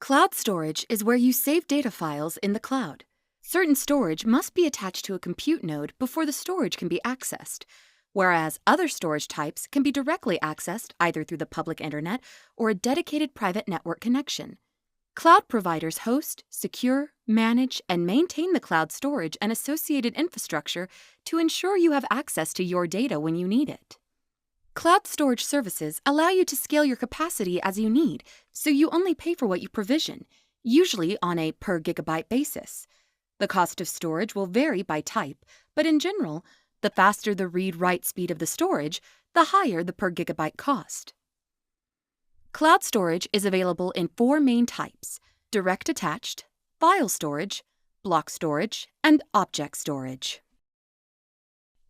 Cloud storage is where you save data files in the cloud. Certain storage must be attached to a compute node before the storage can be accessed, whereas other storage types can be directly accessed either through the public internet or a dedicated private network connection. Cloud providers host, secure, manage, and maintain the cloud storage and associated infrastructure to ensure you have access to your data when you need it. Cloud storage services allow you to scale your capacity as you need, so you only pay for what you provision, usually on a per gigabyte basis. The cost of storage will vary by type, but in general, the faster the read-write speed of the storage, the higher the per gigabyte cost. Cloud storage is available in 4 main types: direct attached, file storage, block storage, and object storage.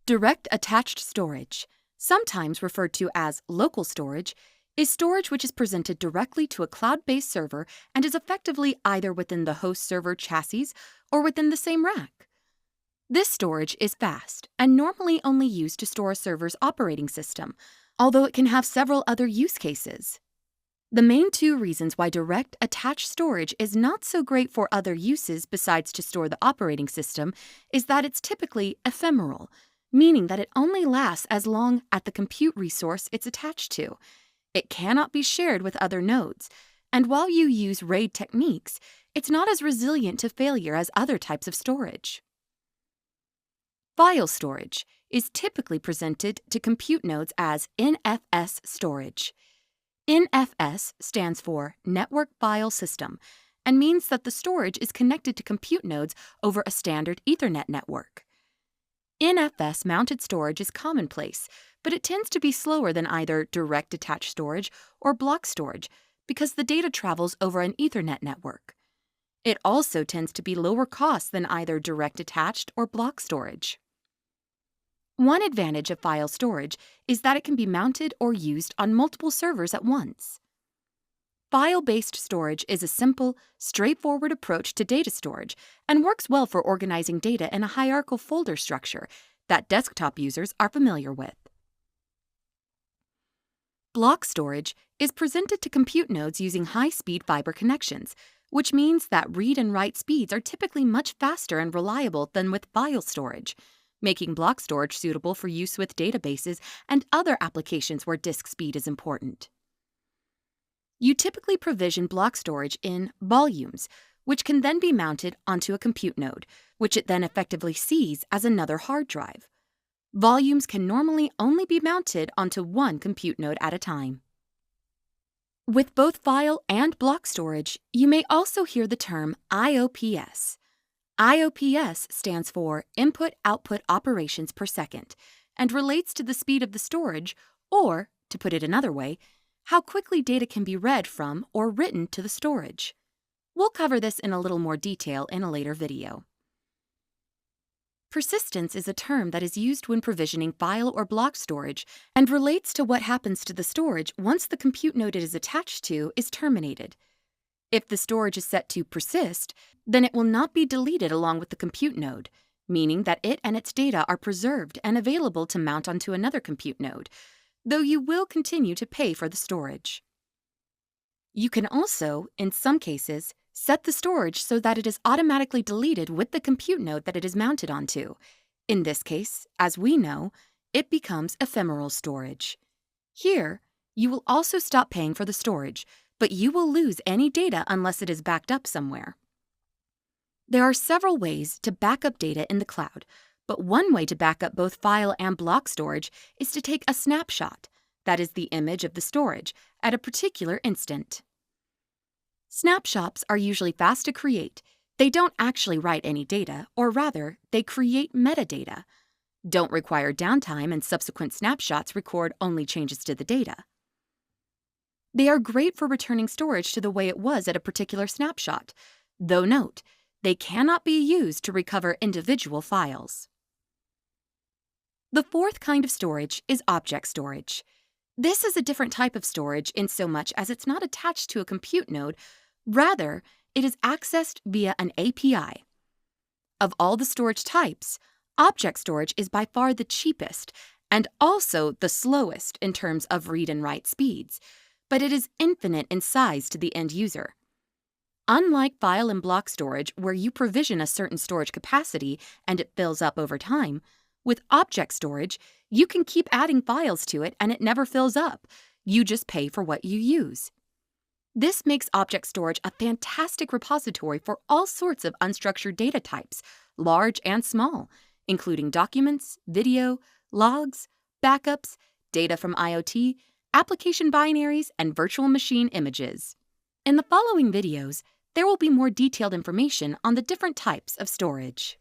Direct attached storage, sometimes referred to as local storage, is storage which is presented directly to a cloud-based server and is effectively either within the host server chassis or within the same rack. This storage is fast and normally only used to store a server's operating system, although it can have several other use cases. The main 2 reasons why direct attached storage is not so great for other uses besides to store the operating system is that it's typically ephemeral, meaning that it only lasts as long at the compute resource it's attached to. It cannot be shared with other nodes, and while you use RAID techniques, it's not as resilient to failure as other types of storage. File storage is typically presented to compute nodes as NFS storage. NFS stands for Network File System and means that the storage is connected to compute nodes over a standard Ethernet network. NFS mounted storage is commonplace, but it tends to be slower than either direct attached storage or block storage because the data travels over an Ethernet network. It also tends to be lower cost than either direct attached or block storage. One advantage of file storage is that it can be mounted or used on multiple servers at once. File-based storage is a simple, straightforward approach to data storage and works well for organizing data in a hierarchical folder structure that desktop users are familiar with. Block storage is presented to compute nodes using high-speed fiber connections, which means that read and write speeds are typically much faster and reliable than with file storage, making block storage suitable for use with databases and other applications where disk speed is important. You typically provision block storage in volumes, which can then be mounted onto a compute node, which it then effectively sees as another hard drive. Volumes can normally only be mounted onto one compute node at a time. With both file and block storage, you may also hear the term IOPS. IOPS stands for Input-Output Operations per Second and relates to the speed of the storage, or, to put it another way, how quickly data can be read from or written to the storage. We'll cover this in a little more detail in a later video. Persistence is a term that is used when provisioning file or block storage and relates to what happens to the storage once the compute node it is attached to is terminated. If the storage is set to persist, then it will not be deleted along with the compute node, meaning that it and its data are preserved and available to mount onto another compute node, though you will continue to pay for the storage. You can also, in some cases, set the storage so that it is automatically deleted with the compute node that it is mounted onto. In this case, as we know, it becomes ephemeral storage. Here, you will also stop paying for the storage, but you will lose any data unless it is backed up somewhere. There are several ways to back up data in the cloud, but one way to back up both file and block storage is to take a snapshot, that is the image of the storage, at a particular instant. Snapshots are usually fast to create. They don't actually write any data, or rather, they create metadata. Don't require downtime, and subsequent snapshots record only changes to the data. They are great for returning storage to the way it was at a particular snapshot, though note, they cannot be used to recover individual files. The fourth kind of storage is object storage. This is a different type of storage in so much as it's not attached to a compute node, rather, it is accessed via an API. Of all the storage types, object storage is by far the cheapest and also the slowest in terms of read and write speeds, but it is infinite in size to the end user. Unlike file and block storage, where you provision a certain storage capacity and it fills up over time, with object storage, you can keep adding files to it and it never fills up. You just pay for what you use. This makes object storage a fantastic repository for all sorts of unstructured data types, large and small, including documents, video, logs, backups, data from IoT, application binaries, and virtual machine images. In the following videos, there will be more detailed information on the different types of storage.